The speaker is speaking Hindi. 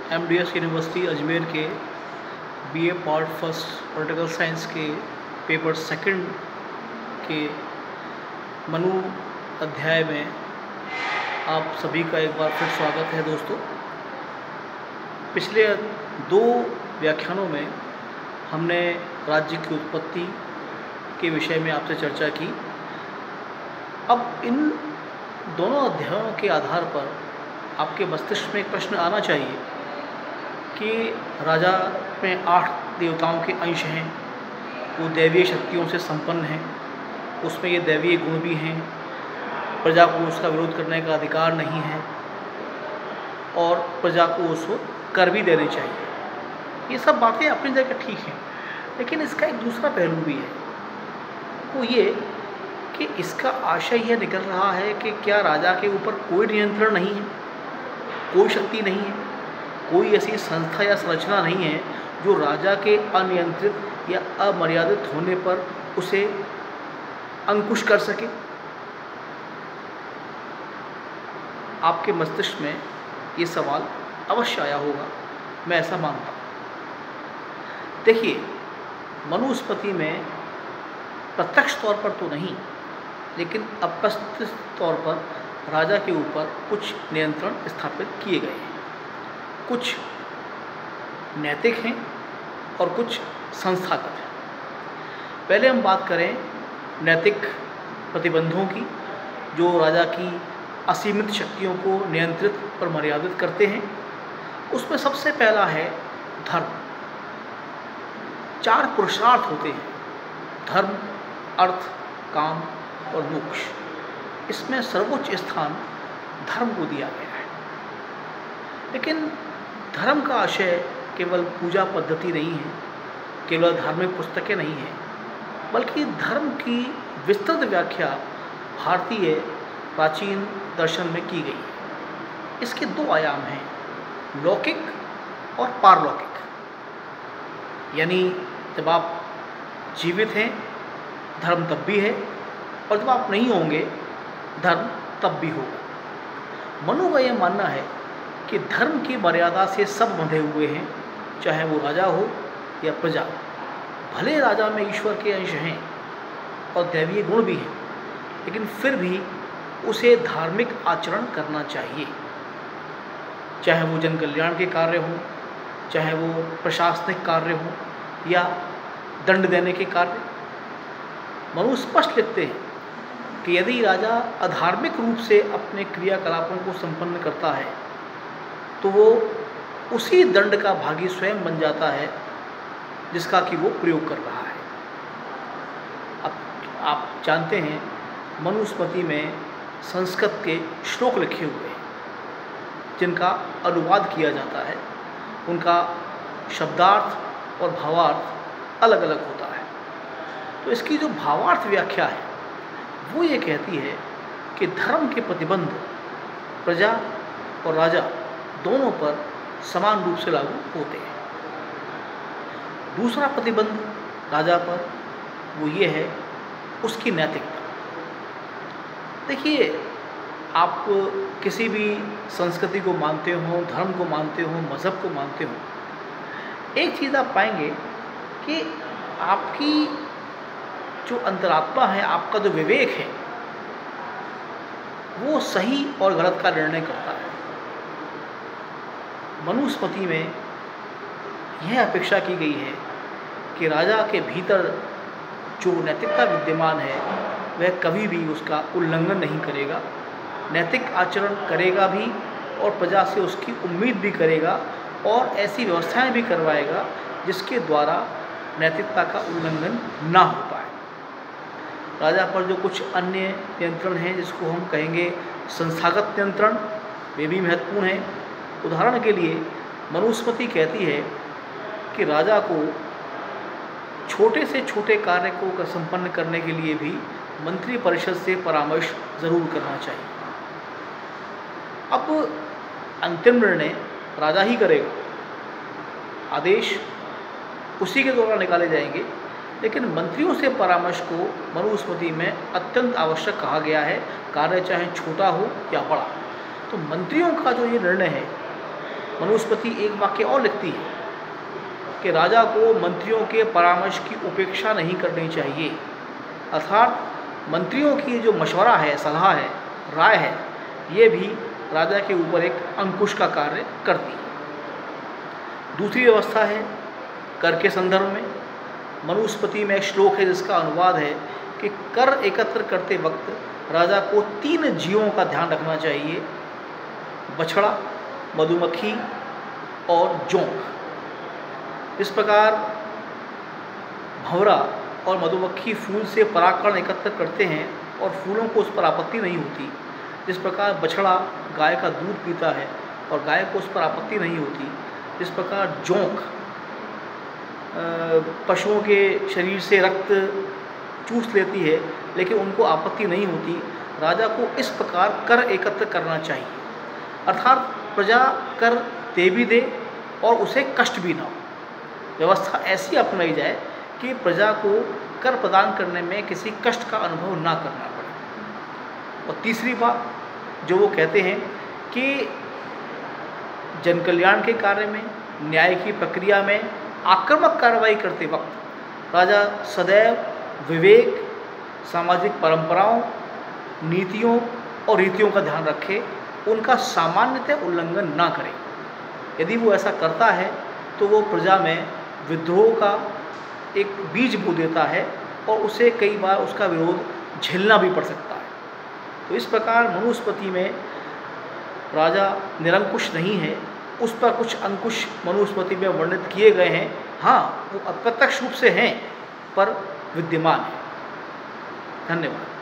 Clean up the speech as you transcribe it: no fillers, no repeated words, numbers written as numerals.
एमडीएस यूनिवर्सिटी अजमेर के BA part first political science के पेपर सेकंड के मनु अध्याय में आप सभी का एक बार फिर स्वागत है दोस्तों। पिछले 2 व्याख्यानों में हमने राज्य की उत्पत्ति के विषय में आपसे चर्चा की। अब इन दोनों अध्यायों के आधार पर आपके मस्तिष्क में एक प्रश्न आना चाहिए कि राजा में 8 देवताओं के अंश हैं, वो दैवीय शक्तियों से संपन्न हैं, उसमें ये दैवीय गुण भी हैं, प्रजा को उसका विरोध करने का अधिकार नहीं है और प्रजा को उसको कर भी देने चाहिए। ये सब बातें अपनी जगह ठीक हैं, लेकिन इसका एक दूसरा पहलू भी है, वो ये कि इसका आशय यह निकल रहा है कि क्या राजा के ऊपर कोई नियंत्रण नहीं है, कोई शक्ति नहीं है, कोई ऐसी संस्था या संरचना नहीं है जो राजा के अनियंत्रित या अमर्यादित होने पर उसे अंकुश कर सके। आपके मस्तिष्क में ये सवाल अवश्य आया होगा, मैं ऐसा मानता हूँ। देखिए, मनुस्मृति में प्रत्यक्ष तौर पर तो नहीं, लेकिन अप्रत्यक्ष तौर पर राजा के ऊपर कुछ नियंत्रण स्थापित किए गए हैं। कुछ नैतिक हैं और कुछ संस्थागत हैं। पहले हम बात करें नैतिक प्रतिबंधों की, जो राजा की असीमित शक्तियों को नियंत्रित और मर्यादित करते हैं। उसमें सबसे पहला है धर्म। 4 पुरुषार्थ होते हैं: धर्म, अर्थ, काम और मोक्ष। इसमें सर्वोच्च स्थान धर्म को दिया गया है। लेकिन धर्म का आशय केवल पूजा पद्धति नहीं है, केवल धार्मिक पुस्तकें नहीं हैं, बल्कि धर्म की विस्तृत व्याख्या भारतीय प्राचीन दर्शन में की गई है। इसके 2 आयाम हैं, लौकिक और पारलौकिक। यानी जब आप जीवित हैं धर्म तब भी है, और जब आप नहीं होंगे धर्म तब भी होगा। मनु का यह मानना है कि धर्म की मर्यादा से सब बंधे हुए हैं, चाहे वो राजा हो या प्रजा। भले राजा में ईश्वर के अंश हैं और दैवीय गुण भी हैं, लेकिन फिर भी उसे धार्मिक आचरण करना चाहिए, चाहे वो जन कल्याण के कार्य हों, चाहे वो प्रशासनिक कार्य हों या दंड देने के कार्य। मनु स्पष्ट लिखते हैं कि यदि राजा अधार्मिक रूप से अपने क्रियाकलापों को संपन्न करता है तो वो उसी दंड का भागी स्वयं बन जाता है जिसका कि वो प्रयोग कर रहा है। अब आप जानते हैं मनुस्मृति में संस्कृत के श्लोक लिखे हुए हैं जिनका अनुवाद किया जाता है। उनका शब्दार्थ और भावार्थ अलग अलग होता है। तो इसकी जो भावार्थ व्याख्या है वो ये कहती है कि धर्म के प्रतिबंध प्रजा और राजा दोनों पर समान रूप से लागू होते हैं। दूसरा प्रतिबंध राजा पर वो ये है उसकी नैतिकता। देखिए, आप किसी भी संस्कृति को मानते हो, धर्म को मानते हो, मज़हब को मानते हो, एक चीज़ आप पाएंगे कि आपकी जो अंतरात्मा है, आपका जो विवेक है, वो सही और गलत का निर्णय करता है। मनुस्मृति में यह अपेक्षा की गई है कि राजा के भीतर जो नैतिकता विद्यमान है वह कभी भी उसका उल्लंघन नहीं करेगा, नैतिक आचरण करेगा भी और प्रजा से उसकी उम्मीद भी करेगा और ऐसी व्यवस्थाएं भी करवाएगा जिसके द्वारा नैतिकता का उल्लंघन ना हो पाए। राजा पर जो कुछ अन्य नियंत्रण हैं जिसको हम कहेंगे संस्थागत नियंत्रण, वे भी महत्वपूर्ण हैं। उदाहरण के लिए मनुस्मृति कहती है कि राजा को छोटे से छोटे कार्य को संपन्न करने के लिए भी मंत्री परिषद से परामर्श जरूर करना चाहिए। अब अंतिम निर्णय राजा ही करेगा, आदेश उसी के द्वारा निकाले जाएंगे, लेकिन मंत्रियों से परामर्श को मनुस्मृति में अत्यंत आवश्यक कहा गया है, कार्य चाहे छोटा हो या बड़ा। तो मंत्रियों का जो ये निर्णय है मनुस्मृति एक वाक्य और लिखती है कि राजा को मंत्रियों के परामर्श की उपेक्षा नहीं करनी चाहिए, अर्थात मंत्रियों की जो मशवरा है, सलाह है, राय है, ये भी राजा के ऊपर एक अंकुश का कार्य करती है। दूसरी व्यवस्था है कर के संदर्भ में। मनुस्मृति में एक श्लोक है जिसका अनुवाद है कि कर एकत्र करते वक्त राजा को 3 जीवों का ध्यान रखना चाहिए, बछड़ा, मधुमक्खी और जोंक। इस प्रकार भंवरा और मधुमक्खी फूल से परागकण एकत्र करते हैं और फूलों को उस पर आपत्ति नहीं होती, जिस प्रकार बछड़ा गाय का दूध पीता है और गाय को उस पर आपत्ति नहीं होती, जिस प्रकार जोंक पशुओं के शरीर से रक्त चूस लेती है लेकिन उनको आपत्ति नहीं होती, राजा को इस प्रकार कर एकत्र करना चाहिए, अर्थात प्रजा कर दे भी दे और उसे कष्ट भी ना हो। व्यवस्था ऐसी अपनाई जाए कि प्रजा को कर प्रदान करने में किसी कष्ट का अनुभव ना करना पड़े। और तीसरी बात जो वो कहते हैं कि जन कल्याण के कार्य में, न्याय की प्रक्रिया में आक्रामक कार्रवाई करते वक्त राजा सदैव विवेक, सामाजिक परंपराओं, नीतियों और रीतियों का ध्यान रखे, उनका सामान्यतः उल्लंघन ना करे। यदि वो ऐसा करता है तो वो प्रजा में विद्रोह का एक बीज बो देता है और उसे कई बार उसका विरोध झेलना भी पड़ सकता है। तो इस प्रकार मनुस्मृति में राजा निरंकुश नहीं है, उस पर कुछ अंकुश मनुस्मृति में वर्णित किए गए हैं। हाँ, वो अप्रत्यक्ष रूप से हैं पर विद्यमान है। धन्यवाद।